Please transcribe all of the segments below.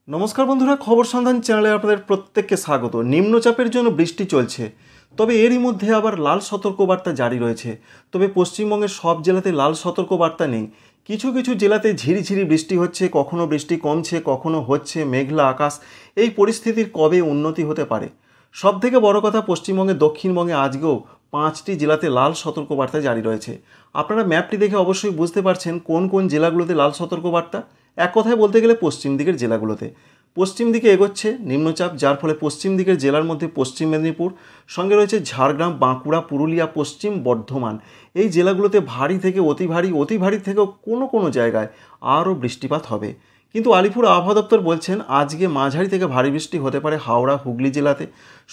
নমস্কার বন্ধুরা, খবর সন্ধান চ্যানেলে আপনাদের প্রত্যেককে স্বাগত। নিম্নচাপের জন্য বৃষ্টি চলছে, তবে এরই মধ্যে আবার লাল সতর্কবার্তা জারি রয়েছে। তবে পশ্চিমবঙ্গের সব জেলাতে লাল সতর্কবার্তা নেই। কিছু কিছু জেলাতে ঝিরিঝিরি বৃষ্টি হচ্ছে, কখনো বৃষ্টি কমছে, কখনো হচ্ছে, মেঘলা আকাশ। এই পরিস্থিতির কবে উন্নতি হতে পারে? সবথেকে বড় কথা, পশ্চিমবঙ্গে দক্ষিণবঙ্গে আজকেও 5টি জেলাতে লাল সতর্কবার্তা জারি রয়েছে। আপনারা ম্যাপটি দেখে অবশ্যই বুঝতে পারছেন কোন কোন জেলাগুলোতে লাল সতর্কবার্তা। এক কথায় বলতে গেলে পশ্চিম দিকের জেলাগুলোতে পশ্চিম দিকে এগোচ্ছে নিম্নচাপ, যার ফলে পশ্চিম দিকের জেলার মধ্যে পশ্চিম মেদিনীপুর, সঙ্গে রয়েছে ঝাড়গ্রাম, বাঁকুড়া, পুরুলিয়া, পশ্চিম বর্ধমান। এই জেলাগুলোতে ভারী থেকে অতি ভারী থেকেও কোনো কোনো জায়গায় আরও বৃষ্টিপাত হবে। কিন্তু আলিপুর আবহাওয়া দপ্তর বলছেন আজকে মাঝারি থেকে ভারী বৃষ্টি হতে পারে হাওড়া, হুগলি জেলাতে।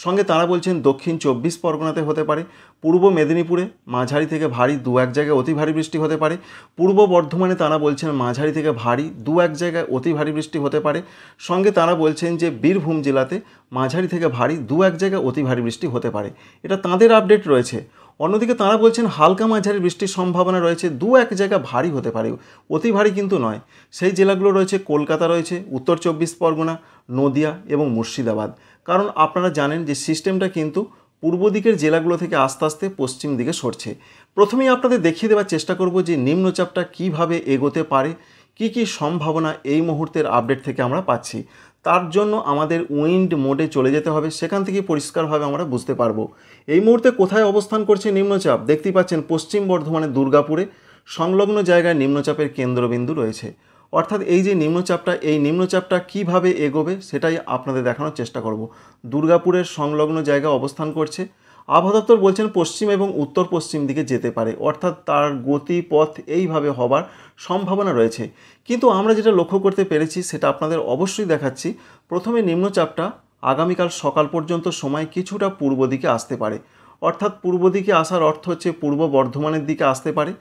সঙ্গে তারা বলছেন দক্ষিণ 24 পরগনাতে হতে পারে, পূর্ব মেদিনীপুরে মাঝারি থেকে ভারী 2-1 জায়গায় অতি ভারী বৃষ্টি হতে পারে, পূর্ব বর্ধমানে তারা বলছেন মাঝারি থেকে ভারী 2-1 জায়গায় অতি ভারী বৃষ্টি হতে পারে। সঙ্গে তারা বলছেন যে বীরভূম জেলাতে মাঝারি থেকে ভারী 2-1 জায়গায় অতি ভারী বৃষ্টি হতে পারে। এটা তাঁদের আপডেট রয়েছে। অন্যদিকে তারা বলছেন হালকা মাঝারি বৃষ্টির সম্ভাবনা রয়েছে, 2-1 জায়গা ভারী হতে পারে, অতি ভারী কিন্তু নয়। সেই জেলাগুলো রয়েছে কলকাতা রয়েছে, উত্তর 24 পরগনা, নদিয়া এবং মুর্শিদাবাদ। কারণ আপনারা জানেন যে সিস্টেমটা কিন্তু পূর্ব দিকের জেলাগুলো থেকে আস্তে আস্তে পশ্চিম দিকে সরছে। প্রথমেই আপনাদের দেখিয়ে দেওয়ার চেষ্টা করব যে নিম্নচাপটা কিভাবে এগোতে পারে, কি কি সম্ভাবনা এই মুহূর্তের আপডেট থেকে আমরা পাচ্ছি। তার জন্য আমাদের উইন্ড মোডে চলে যেতে হবে, সেখান থেকে পরিষ্কারভাবে আমরা বুঝতে পারবো এই মুহূর্তে কোথায় অবস্থান করছে নিম্নচাপ। দেখতেই পাচ্ছেন পশ্চিম বর্ধমানের দুর্গাপুরে সংলগ্ন জায়গায় নিম্নচাপের কেন্দ্রবিন্দু রয়েছে। অর্থাৎ এই যে নিম্নচাপটা, এই নিম্নচাপটা কিভাবে এগোবে সেটাই আপনাদের দেখানোর চেষ্টা করব। দুর্গাপুরের সংলগ্ন জায়গায় অবস্থান করছে। আবহাওয়া দপ্তর বলছেন পশ্চিম এবং উত্তর পশ্চিম দিকে যেতে পারে, অর্থাৎ তার গতিপথ এইভাবে হবার সম্ভাবনা রয়েছে। কিন্তু আমরা যেটা লক্ষ্য করতে পেরেছি সেটা আপনাদের অবশ্যই দেখাচ্ছি। প্রথমে নিম্নচাপটা আগামীকাল সকাল পর্যন্ত সময় কিছুটা পূর্ব দিকে আসতে পারে। অর্থাৎ পূর্ব দিকে আসার অর্থ হচ্ছে পূর্ব বর্ধমানের দিকে আসতে পারে।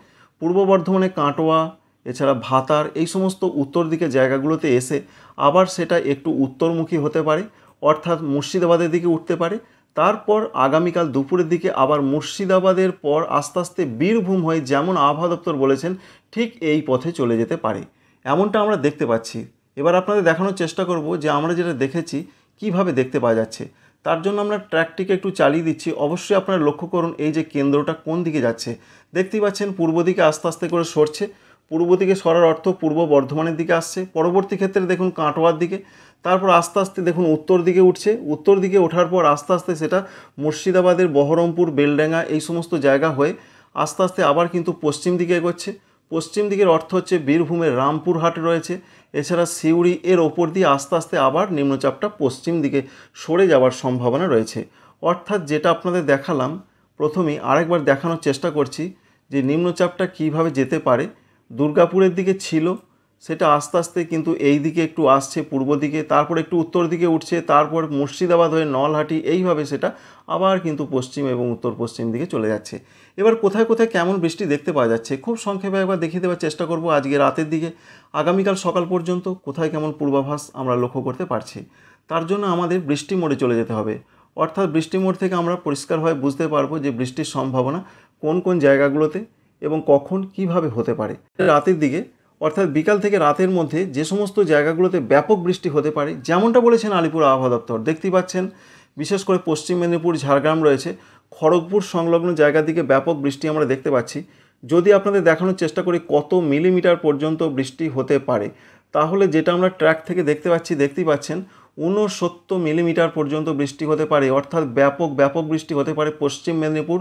পূর্ব বর্ধমানে কাটোয়া, এছাড়া ভাতার, এই সমস্ত উত্তর দিকে জায়গাগুলোতে এসে আবার সেটা একটু উত্তরমুখী হতে পারে, অর্থাৎ মুর্শিদাবাদের দিকে উঠতে পারে। তারপর আগামীকাল দুপুরের দিকে আবার মুর্শিদাবাদের পর আস্তে আস্তে বীরভূম হয়ে, যেমন আবহাওয়া দপ্তর বলেছেন ঠিক এই পথে চলে যেতে পারে, এমনটা আমরা দেখতে পাচ্ছি। এবার আপনাদের দেখানোর চেষ্টা করব যে আমরা যেটা দেখেছি কিভাবে দেখতে পাওয়া যাচ্ছে। তার জন্য আমরা ট্র্যাকটিকে একটু চালিয়ে দিচ্ছি। অবশ্যই আপনারা লক্ষ্য করুন এই যে কেন্দ্রটা কোন দিকে যাচ্ছে। দেখতেই পাচ্ছেন পূর্ব দিকে আস্তে আস্তে করে সরছে। পূর্ব দিকে সরার অর্থ পূর্ব বর্ধমানের দিকে আসছে, পরবর্তী ক্ষেত্রে দেখুন কাটোয়ার দিকে, তারপর আস্তে আস্তে দেখুন উত্তর দিকে উঠছে। উত্তর দিকে ওঠার পর আস্তে আস্তে সেটা মুর্শিদাবাদের বহরমপুর, বেলডাঙ্গা এই সমস্ত জায়গা হয়ে আস্তে আস্তে আবার কিন্তু পশ্চিম দিকে এগোচ্ছে। পশ্চিম দিকের অর্থ হচ্ছে বীরভূমের রামপুরহাট রয়েছে, এছাড়া সিউড়ি, এর ওপর দিয়ে আস্তে আস্তে আবার নিম্নচাপটা পশ্চিম দিকে সরে যাওয়ার সম্ভাবনা রয়েছে। অর্থাৎ যেটা আপনাদের দেখালাম প্রথমেই আরেকবার দেখানোর চেষ্টা করছি যে নিম্নচাপটা কিভাবে যেতে পারে। দুর্গাপুরের দিকে ছিল, সেটা আস্তে আস্তে কিন্তু এই দিকে একটু আসছে পূর্ব দিকে, তারপর একটু উত্তর দিকে উঠছে, তারপর মুর্শিদাবাদ হয়ে নলহাটি, এইভাবে সেটা আবার কিন্তু পশ্চিম এবং উত্তর পশ্চিম দিকে চলে যাচ্ছে। এবার কোথায় কোথায় কেমন বৃষ্টি দেখতে পাওয়া যাচ্ছে খুব সংক্ষেপে একবার দেখিয়ে দেওয়ার চেষ্টা করব। আজকে রাতের দিকে, আগামীকাল সকাল পর্যন্ত কোথায় কেমন পূর্বাভাস আমরা লক্ষ্য করতে পারছি। তার জন্য আমাদের বৃষ্টি মোডে চলে যেতে হবে। অর্থাৎ বৃষ্টি মোড থেকে আমরা পরিষ্কারভাবে বুঝতে পারবো যে বৃষ্টির সম্ভাবনা কোন কোন জায়গাগুলোতে এবং কখন কিভাবে হতে পারে। রাতের দিকে অর্থাৎ বিকাল থেকে রাতের মধ্যে যে সমস্ত জায়গাগুলোতে ব্যাপক বৃষ্টি হতে পারে, যেমনটা বলেছেন আলিপুর আবহাওয়া দপ্তর, দেখতেই পাচ্ছেন বিশেষ করে পশ্চিম মেদিনীপুর, ঝাড়গ্রাম রয়েছে, খড়গপুর সংলগ্ন জায়গার দিকে ব্যাপক বৃষ্টি আমরা দেখতে পাচ্ছি। যদি আপনাদের দেখানোর চেষ্টা করি কত মিলিমিটার পর্যন্ত বৃষ্টি হতে পারে, তাহলে যেটা আমরা ট্র্যাক থেকে দেখতে পাচ্ছি, দেখতেই পাচ্ছেন 69 মিলিমিটার পর্যন্ত বৃষ্টি হতে পারে। অর্থাৎ ব্যাপক বৃষ্টি হতে পারে পশ্চিম মেদিনীপুর,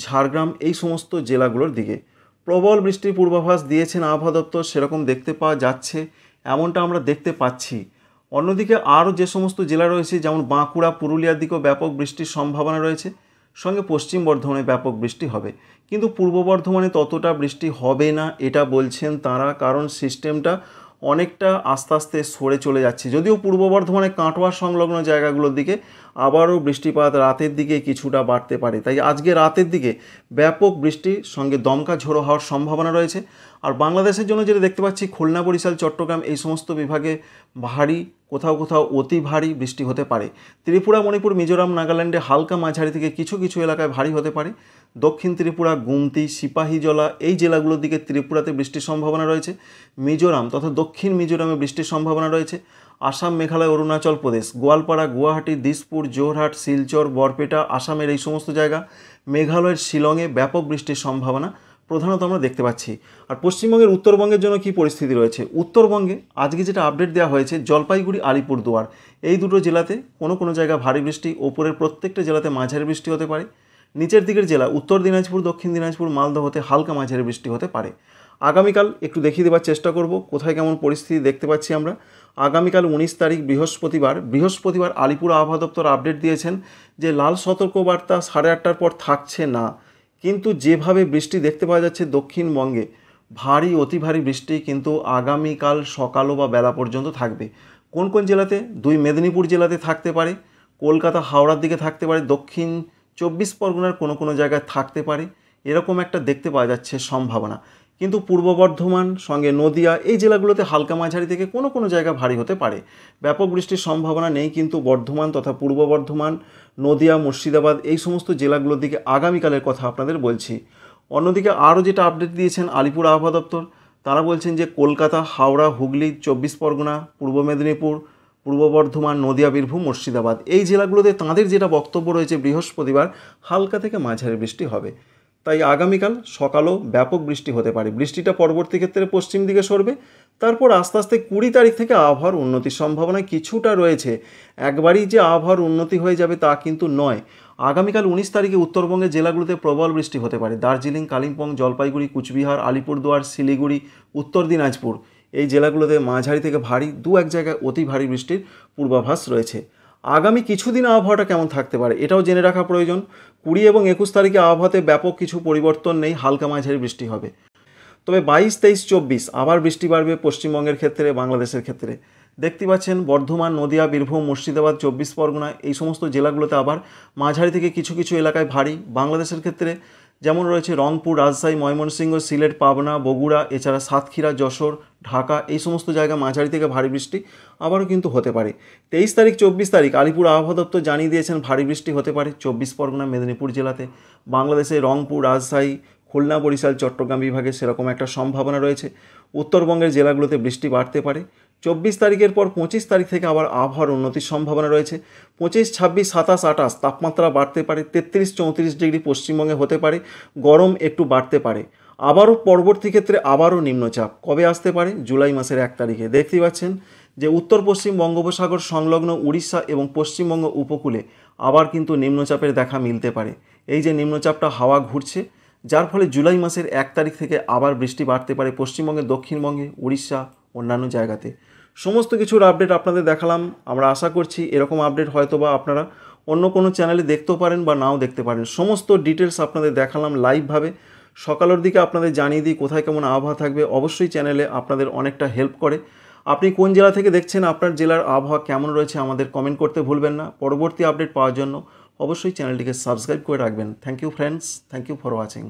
ঝাড়গ্রাম এই সমস্ত জেলাগুলোর দিকে। প্রবল বৃষ্টির পূর্বাভাস দিয়েছেন আবহাওয়া দপ্তর, সেরকম দেখতে পাওয়া যাচ্ছে, এমনটা আমরা দেখতে পাচ্ছি। অন্যদিকে আরও যে সমস্ত জেলা রয়েছে, যেমন বাঁকুড়া, পুরুলিয়ার দিকেও ব্যাপক বৃষ্টির সম্ভাবনা রয়েছে, সঙ্গে পশ্চিম বর্ধমানে ব্যাপক বৃষ্টি হবে। কিন্তু পূর্ব বর্ধমানে ততটা বৃষ্টি হবে না এটা বলছেন তারা, কারণ সিস্টেমটা অনেকটা আস্তে আস্তে সরে চলে যাচ্ছে। যদিও পূর্ব বর্ধমানে কাটোয়া সংলগ্ন জায়গাগুলোর দিকে আবারও বৃষ্টিপাত রাতের দিকে কিছুটা বাড়তে পারে। তাই আজকে রাতের দিকে ব্যাপক বৃষ্টির সঙ্গে দমকা ঝোড়ো হওয়ার সম্ভাবনা রয়েছে। আর বাংলাদেশের জন্য যেটা দেখতে পাচ্ছি খুলনা, বরিশাল, চট্টগ্রাম এই সমস্ত বিভাগে ভারী, কোথাও কোথাও অতি ভারী বৃষ্টি হতে পারে। ত্রিপুরা, মণিপুর, মিজোরাম, নাগাল্যান্ডে হালকা মাঝারি থেকে কিছু কিছু এলাকায় ভারী হতে পারে। দক্ষিণ ত্রিপুরা, গুমতি, সিপাহীজলা এই জেলাগুলোর দিকে ত্রিপুরাতে বৃষ্টির সম্ভাবনা রয়েছে। মিজোরাম তথা দক্ষিণ মিজোরামে বৃষ্টির সম্ভাবনা রয়েছে। আসাম, মেঘালয়, অরুণাচল প্রদেশ, গোয়ালপাড়া, গুয়াহাটি, দিসপুর, জোরহাট, শিলচর, বরপেটা, আসামের এই সমস্ত জায়গা, মেঘালয়ের শিলংয়ে ব্যাপক বৃষ্টির সম্ভাবনা প্রধানত আমরা দেখতে পাচ্ছি। আর পশ্চিমবঙ্গের উত্তরবঙ্গের জন্য কী পরিস্থিতি রয়েছে? উত্তরবঙ্গে আজকে যেটা আপডেট দেওয়া হয়েছে, জলপাইগুড়ি, আলিপুরদুয়ার এই দুটো জেলাতে কোনো কোনো জায়গায় ভারী বৃষ্টি, ওপরের প্রত্যেকটা জেলাতে মাঝারি বৃষ্টি হতে পারে। নিচের দিকের জেলা উত্তর দিনাজপুর, দক্ষিণ দিনাজপুর, মালদহ হতে হালকা মাঝারি বৃষ্টি হতে পারে। আগামীকাল একটু দেখিয়ে দেওয়ার চেষ্টা করব কোথায় কেমন পরিস্থিতি দেখতে পাচ্ছি আমরা। আগামীকাল 19 তারিখ বৃহস্পতিবার আলিপুর আবহাওয়া দপ্তর আপডেট দিয়েছেন যে লাল সতর্কবার্তা 8:30টার পর থাকছে না, কিন্তু যেভাবে বৃষ্টি দেখতে পাওয়া যাচ্ছে দক্ষিণবঙ্গে ভারী অতি ভারী বৃষ্টি কিন্তু আগামীকাল সকালও বা বেলা পর্যন্ত থাকবে। কোন কোন জেলাতে? 2 মেদিনীপুর জেলাতে থাকতে পারে, কলকাতা, হাওড়ার দিকে থাকতে পারে, দক্ষিণ 24 পরগনার কোনো কোনো জায়গায় থাকতে পারে, এরকম একটা দেখতে পাওয়া যাচ্ছে সম্ভাবনা। কিন্তু পূর্ব বর্ধমান সঙ্গে নদিয়া এই জেলাগুলোতে হালকা মাঝারি থেকে কোনো কোনো জায়গা ভারী হতে পারে। ব্যাপক বৃষ্টির সম্ভাবনা নেই, কিন্তু বর্ধমান তথা পূর্ব বর্ধমান, নদিয়া, মুর্শিদাবাদ এই সমস্ত জেলাগুলোর দিকে আগামীকালের কথা আপনাদের বলছি। অন্যদিকে আরও যেটা আপডেট দিয়েছেন আলিপুর আবহাওয়া দপ্তর, তারা বলছেন যে কলকাতা, হাওড়া, হুগলি, 24 পরগনা, পূর্ব মেদিনীপুর, পূর্ব বর্ধমান, নদিয়া, বীরভূম, মুর্শিদাবাদ এই জেলাগুলোতে তাঁদের যেটা বক্তব্য রয়েছে বৃহস্পতিবার হালকা থেকে মাঝারি বৃষ্টি হবে। তাই আগামীকাল সকালও ব্যাপক বৃষ্টি হতে পারে। বৃষ্টিটা পরবর্তী ক্ষেত্রে পশ্চিম দিকে সরবে, তারপর আস্তে আস্তে 20 তারিখ থেকে আবহাওয়ার উন্নতির সম্ভাবনা কিছুটা রয়েছে। একবারই যে আবহাওয়ার উন্নতি হয়ে যাবে তা কিন্তু নয়। আগামীকাল 19 তারিখে উত্তরবঙ্গের জেলাগুলোতে প্রবল বৃষ্টি হতে পারে। দার্জিলিং, কালিম্পং, জলপাইগুড়ি, কুচবিহার, আলিপুরদুয়ার, শিলিগুড়ি, উত্তর দিনাজপুর এই জেলাগুলোতে মাঝারি থেকে ভারী, 2-1 জায়গায় অতি ভারী বৃষ্টির পূর্বাভাস রয়েছে। আগামী কিছুদিন আবহাওয়াটা কেমন থাকতে পারে এটাও জেনে রাখা প্রয়োজন। 20 এবং 21 তারিখে আবহাওয়াতে ব্যাপক কিছু পরিবর্তন নেই, হালকা মাঝারি বৃষ্টি হবে। তবে 22, 23, 24 আবার বৃষ্টি বাড়বে পশ্চিমবঙ্গের ক্ষেত্রে, বাংলাদেশের ক্ষেত্রে। দেখতে পাচ্ছেন বর্ধমান, নদিয়া, বীরভূম, মুর্শিদাবাদ, 24 পরগনা এই সমস্ত জেলাগুলোতে আবার মাঝারি থেকে কিছু কিছু এলাকায় ভারী। বাংলাদেশের ক্ষেত্রে যেমন রয়েছে রংপুর, রাজশাহী, ময়মনসিংহ, সিলেট, পাবনা, বগুড়া, এছাড়া সাতক্ষীরা, যশোর, ঢাকা এই সমস্ত জায়গায় মাঝারি থেকে ভারী বৃষ্টি আবারও কিন্তু হতে পারে। 23 তারিখ, 24 তারিখ আলিপুর আবহাওয়া দপ্তর জানিয়ে দিয়েছেন ভারী বৃষ্টি হতে পারে 24 পরগনা, মেদিনীপুর জেলাতে। বাংলাদেশে রংপুর, রাজশাহী, খুলনা, বরিশাল, চট্টগ্রাম বিভাগে সেরকম একটা সম্ভাবনা রয়েছে। উত্তরবঙ্গের জেলাগুলোতে বৃষ্টি বাড়তে পারে। 24 তারিখের পর 25 তারিখ থেকে আবার আবহাওয়ার উন্নতির সম্ভাবনা রয়েছে। 25, 26, 27, 28 তাপমাত্রা বাড়তে পারে। 33-34 ডিগ্রি পশ্চিমবঙ্গে হতে পারে। গরম একটু বাড়তে পারে। আবারও পরবর্তী ক্ষেত্রে আবারও নিম্নচাপ কবে আসতে পারে? জুলাই মাসের 1 তারিখে। দেখতেই পাচ্ছেন যে উত্তর পশ্চিম বঙ্গোপসাগর সংলগ্ন উড়িষ্যা এবং পশ্চিমবঙ্গ উপকূলে আবার কিন্তু নিম্নচাপের দেখা মিলতে পারে। এই যে নিম্নচাপটা হাওয়া ঘুরছে, যার ফলে জুলাই মাসের 1 তারিখ থেকে আবার বৃষ্টি বাড়তে পারে পশ্চিমবঙ্গে, দক্ষিণবঙ্গে, উড়িষ্যা, অন্যান্য জায়গাতে। সমস্ত কিছুর আপডেট আপনাদের দেখালাম। আমরা আশা করছি এরকম আপডেট হয়তো বা আপনারা অন্য কোনো চ্যানেলে দেখতেও পারেন বা নাও দেখতে পারেন। সমস্ত ডিটেলস আপনাদের দেখালাম লাইভভাবে। সকালের দিকে আপনাদের জানিয়ে দিই কোথায় কেমন আবহাওয়া থাকবে। অবশ্যই চ্যানেলে আপনাদের অনেকটা হেল্প করে। আপনি কোন জেলা থেকে দেখছেন, আপনার জেলার আবহাওয়া কেমন রয়েছে আমাদের কমেন্ট করতে ভুলবেন না। পরবর্তী আপডেট পাওয়ার জন্য অবশ্যই চ্যানেলটিকে সাবস্ক্রাইব করে রাখবেন। Thank you friends, thank you for watching.